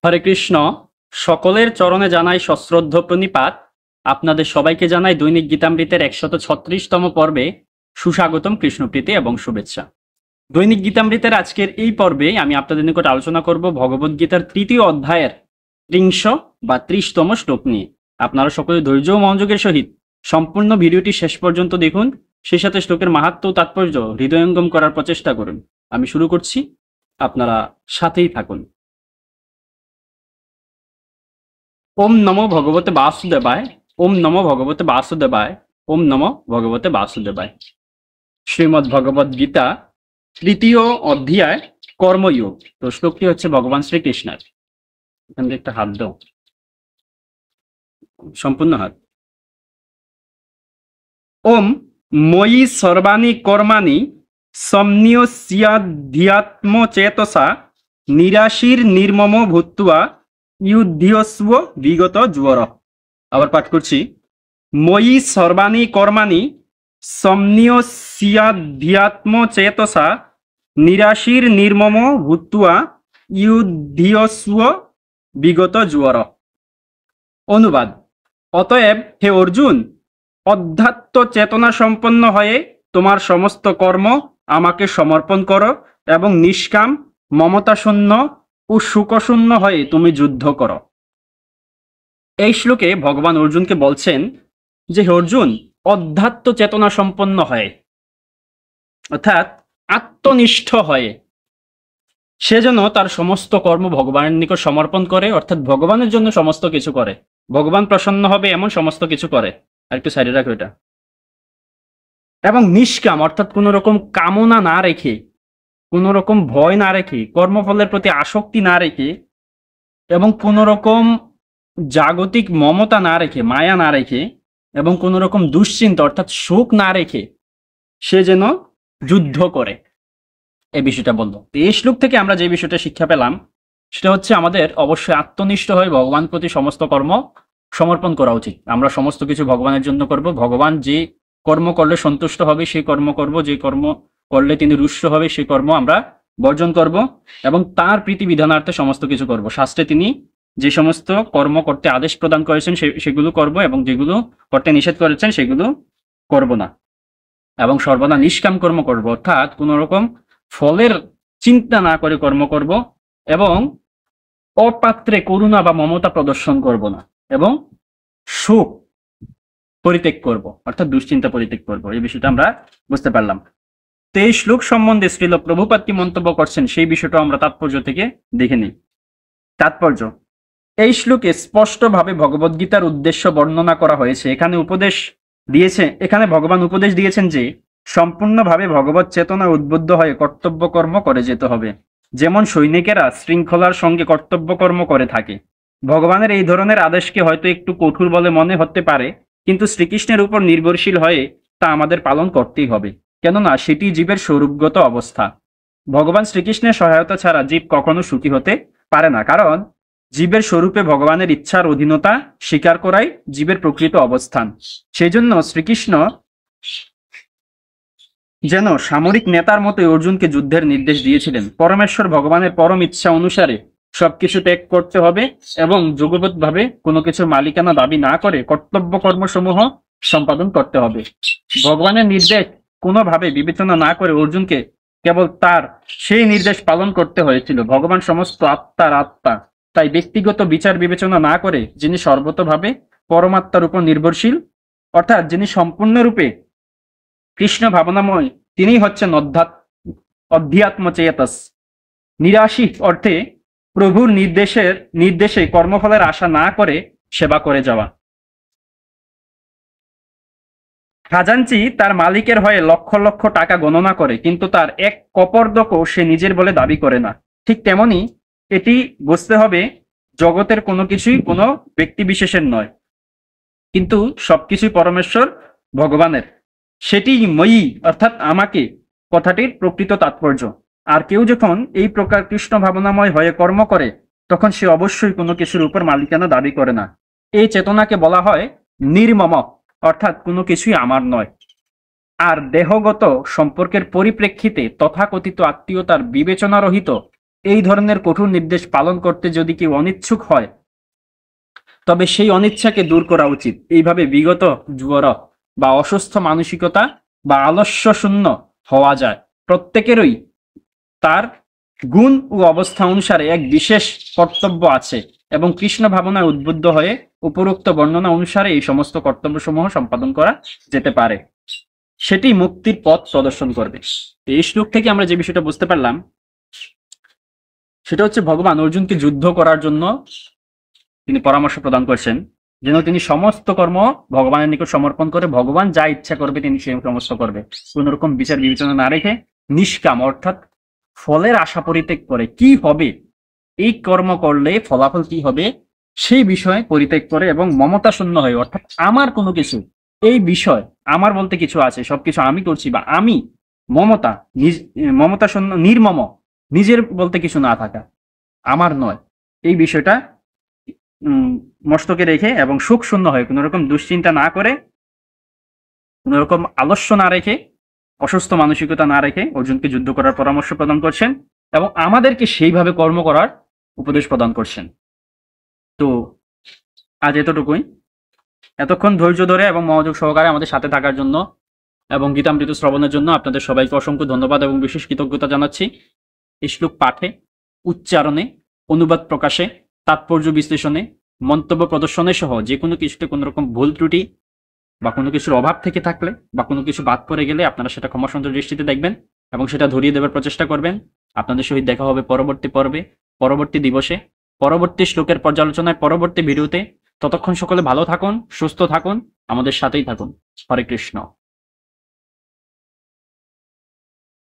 হরে কৃষ্ণ। সকলের চরণে জানাই সশ্রদ্ধ প্রণিপাত। আপনাদের সবাইকে জানাই দৈনিক গীতামৃতের 136তম পর্বে সুস্বাগতম, কৃষ্ণপ্রীতি এবং শুভেচ্ছা। দৈনিক গীতামৃতের আজকের এই পর্বে আমি আপনাদের নিকট আলোচনা করব ভগবদ গীতার 3য় অধ্যায়ের 30তম শ্লোক নিয়ে। আপনারা সকলে ধৈর্য ও মনোযোগের সহিত সম্পূর্ণ ভিডিওটি শেষ পর্যন্ত দেখুন, সেই সাথে শ্লোকের মাহাত্ম্য ও তাৎপর্য হৃদয়ঙ্গম করার প্রচেষ্টা করুন। আমি শুরু করছি, আপনারা সাথেই থাকুন। ওম নমো ভগবতে বাসুদেবায়, ওম নমো ভগবতে বাসুদেবায়, ওম নমো ভগবতে বাসুদেবায়। শ্রীমদ্ ভগবদ গীতা 3য় অধ্যায় কর্মযোগ। তো শ্লোকটি হচ্ছে ভগবান শ্রীকৃষ্ণের। এখান থেকে একটা হাত দাও, সম্পূর্ণ হাত। ওম ময়ি সর্বাণি কর্মাণি সম্নিয়স্যাধ্যাত্ম চেতসা নিরাশির নির্মম ভূত্বা ইউধ্যস্ব বিগত জ্বর। আবার পাঠ করছি। ময়ি সর্বাণি কর্মাণি সম্নিয়স্যাধ্যাত্ম চেতসা নিরাশির নির্মম ভূত্বা ইউধ্যস্ব বিগত জ্বর। অনুবাদ। অতএব হে অর্জুন, অধ্যাত্ম চেতনা সম্পন্ন হয়ে তোমার সমস্ত কর্ম আমাকে সমর্পণ করো এবং নিষ্কাম, মমতাশূন্য ও শোকশূন্য হয়ে তুমি যুদ্ধ করো। এই শ্লোকে ভগবান অর্জুনকে বলছেন যে হে অর্জুন, অধ্যাত্ম চেতনা সম্পন্ন হয়ে অর্থাৎ আত্মনিষ্ঠ হয়ে সে যেন তার সমস্ত কর্ম ভগবানের নিকট সমর্পণ করে, অর্থাৎ ভগবানের জন্য সমস্ত কিছু করে, ভগবান প্রসন্ন হবে এমন সমস্ত কিছু করে। আর একটু সাইডে রাখো এটা। এবং নিষ্কাম অর্থাৎ কোনো রকম কামনা না রেখে, কোনো রকম ভয় না রেখে, কর্মফলের প্রতি আসক্তি না রেখে এবং কোনো রকম জাগতিক মমতা না রেখে, মায়া না রেখে এবং কোনো রকম দুশ্চিন্তা অর্থাৎ শোক না রেখে সে যেন যুদ্ধ করে, এই বিষয়টা বলল। এই শ্লোক থেকে আমরা যে বিষয়টা শিক্ষা পেলাম সেটা হচ্ছে আমাদের অবশ্যই আত্মনিষ্ঠ হয়ে ভগবান প্রতি সমস্ত কর্ম সমর্পণ করা উচিত। আমরা সমস্ত কিছু ভগবানের জন্য করব। ভগবান যে কর্ম করলে সন্তুষ্ট হবে সেই কর্ম করব, যে কর্ম করলে তিনি রুষ্ট হবে সেই কর্ম আমরা বর্জন করব এবং তার প্রীতি বিধানার্থে সমস্ত কিছু করব। শাস্ত্রে তিনি যে সমস্ত কর্ম করতে আদেশ প্রদান করেছেন সেগুলো করব এবং যেগুলো করতে নিষেধ করেছেন সেগুলো করব না, এবং সর্বদা নিষ্কাম কর্ম করব, অর্থাৎ কোনো রকম ফলের চিন্তা না করে কর্ম করব এবং অপাত্রে করুণা বা মমতা প্রদর্শন করব না এবং শোক পরিত্যাগ করব, অর্থাৎ দুশ্চিন্তা পরিত্যাগ করব। এই বিষয়টা আমরা বুঝতে পারলাম। তো এই শ্লোক সম্বন্ধে শ্রীল প্রভুপাদ কি মন্তব্য করছেন সেই বিষয়টা আমরা তাৎপর্য থেকে দেখে নিই। তাৎপর্য। এই শ্লোকে স্পষ্টভাবে ভগবদ্গীতার উদ্দেশ্য বর্ণনা করা হয়েছে। এখানে ভগবান উপদেশ দিয়েছেন যে সম্পূর্ণভাবে ভগবত চেতনা উদ্বুদ্ধ হয়ে কর্তব্য কর্ম করে যেতে হবে, যেমন সৈনিকেরা শৃঙ্খলার সঙ্গে কর্তব্য কর্ম করে থাকে। ভগবানের এই ধরনের আদেশকে হয়তো একটু কঠোর বলে মনে হতে পারে, কিন্তু শ্রীকৃষ্ণের উপর নির্ভরশীল হয়ে তা আমাদের পালন করতেই হবে, কেননা সেটি জীবের স্বরূপগত অবস্থা। ভগবান শ্রীকৃষ্ণের সহায়তা ছাড়া জীব কখনো সুখী হতে পারে না, কারণ জীবের স্বরূপে ভগবানের ইচ্ছার অধীনতা স্বীকার করাই জীবের প্রকৃত অবস্থান। সেই জন্য শ্রীকৃষ্ণ যেন সামরিক নেতার মতো অর্জুনকে যুদ্ধের নির্দেশ দিয়েছিলেন। পরমেশ্বর ভগবানের পরম ইচ্ছা অনুসারে সবকিছু ত্যাগ করতে হবে এবং যুগবৎভাবে কোনো কিছুর মালিকানা দাবি না করে কর্তব্য কর্মসমূহ সম্পাদন করতে হবে। ভগবানের নির্দেশ কোনোভাবে বিবেচনা না করে অর্জুনকে কেবল তার সেই নির্দেশ পালন করতে হয়েছিল। ভগবান সমস্ত আত্মার আত্মা, তাই ব্যক্তিগত বিচার বিবেচনা না করে যিনি সর্বতভাবে পরমাত্মার উপর নির্ভরশীল, অর্থাৎ যিনি সম্পূর্ণরূপে কৃষ্ণ ভাবনাময়, তিনি হচ্ছেন অধ্যাত্ম চেতস। নিরাশী অর্থে প্রভুর নির্দেশে কর্মফলের আশা না করে সেবা করে যাওয়া। খাজাঞ্চি তার মালিকের হয়ে লক্ষ লক্ষ টাকা গণনা করে, কিন্তু তার এক কপর্দকও সে নিজের বলে দাবি করে না। ঠিক তেমনি এটি বুঝতে হবে, জগতের কোনো কিছুই কোনো ব্যক্তি বিশেষের নয়, কিন্তু সবকিছুই পরমেশ্বর ভগবানের। সেটি ময়ী অর্থাৎ আমাকে কথাটির প্রকৃত তাৎপর্য। আর কেউ যখন এই প্রকার কৃষ্ণ ভাবনাময় হয়ে কর্ম করে তখন সে অবশ্যই কোনো কিছুর উপর মালিকানা দাবি করে না। এই চেতনাকে বলা হয় নির্মম, অর্থাৎ কোনো কিছুই আমার নয়। আর দেহগত সম্পর্কের পরিপ্রেক্ষিতে তথাকথিত আত্মীয়তার বিবেচনা রহিত এই ধরনের কঠোর নির্দেশ পালন করতে যদি কেউ অনিচ্ছুক হয়, তবে সেই অনিচ্ছাকে দূর করা উচিত। এইভাবে বিগত জ্বর বা অসুস্থ মানসিকতা বা আলস্য শূন্য হওয়া যায়। প্রত্যেকেরই তার গুণ ও অবস্থা অনুসারে এক বিশেষ কর্তব্য আছে এবং কৃষ্ণ ভাবনায় উদ্বুদ্ধ হয়ে উপরোক্ত বর্ণনা অনুসারে এই সমস্ত কর্তব্যসমূহ সম্পাদন করা যেতে পারে। সেটি মুক্তির পথ প্রদর্শন করবে। এই শ্লোক থেকে আমরা যে বিষয়টা বুঝতে পারলাম সেটা হচ্ছে ভগবান অর্জুনকে যুদ্ধ করার জন্য তিনি পরামর্শ প্রদান করছেন, যেন তিনি সমস্ত কর্ম ভগবানের নিকট সমর্পণ করে ভগবান যা ইচ্ছা করবে তিনি সেই সমস্ত করবে, কোন রকম বিচার বিবেচনা না রেখে নিষ্কাম অর্থাৎ ফলের আশা পরিত্যাগ করে কি হবে, এই কর্ম করলে ফলাফল কি হবে সেই বিষয়ে পরিত্যাগ করে এবং মমতা শূন্য হয়ে, অর্থাৎ আমার কোনো কিছু এই বিষয় আমার বলতে কিছু আছে, সবকিছু আমি করছি বা আমি মমতা শূন্য নির্মম, নিজের বলতে কিছু না থাকা, আমার নয়, এই বিষয়টা মস্তকে রেখে এবং সুখ শূন্য হয়ে কোন রকম দুশ্চিন্তা না করে, কোন রকম আলস্য না রেখে, অসুস্থ মানসিকতা না রেখে অর্জুনকে যুদ্ধ করার পরামর্শ প্রদান করছেন এবং আমাদেরকে সেইভাবে কর্ম করার উপদেশ প্রদান করছেন। তো আজ এতটুকুই। এতক্ষণ ধৈর্য ধরে এবং মনোযোগ সহকারে আমাদের সাথে থাকার জন্য এবং গীতামৃত শ্রবণের জন্য আপনাদের সবাইকে অসংখ্য ধন্যবাদ এবং বিশেষ কৃতজ্ঞতা জানাচ্ছি। এই শ্লোক পাঠে, উচ্চারণে, অনুবাদ প্রকাশে, তাৎপর্য বিশ্লেষণে, মন্তব্য প্রদর্শনে সহ যে কোনো কিছুতে কোনো রকম ভুল ত্রুটি বা কোনো কিছুর অভাব থেকে থাকলে বা কোনো কিছু বাদ পড়ে গেলে আপনারা সেটা ক্ষমাসুন্দর দৃষ্টিতে দেখবেন এবং সেটা ধরিয়ে দেওয়ার প্রচেষ্টা করবেন। আপনাদের সহিত দেখা হবে পরবর্তী পর্বে, পরবর্তী দিবসে, পরবর্তী শ্লোকের পর্যালোচনায়, পরবর্তী ভিডিওতে। ততক্ষণ সকলে ভালো থাকুন, সুস্থ থাকুন, আমাদের সাথেই থাকুন। হরে কৃষ্ণ।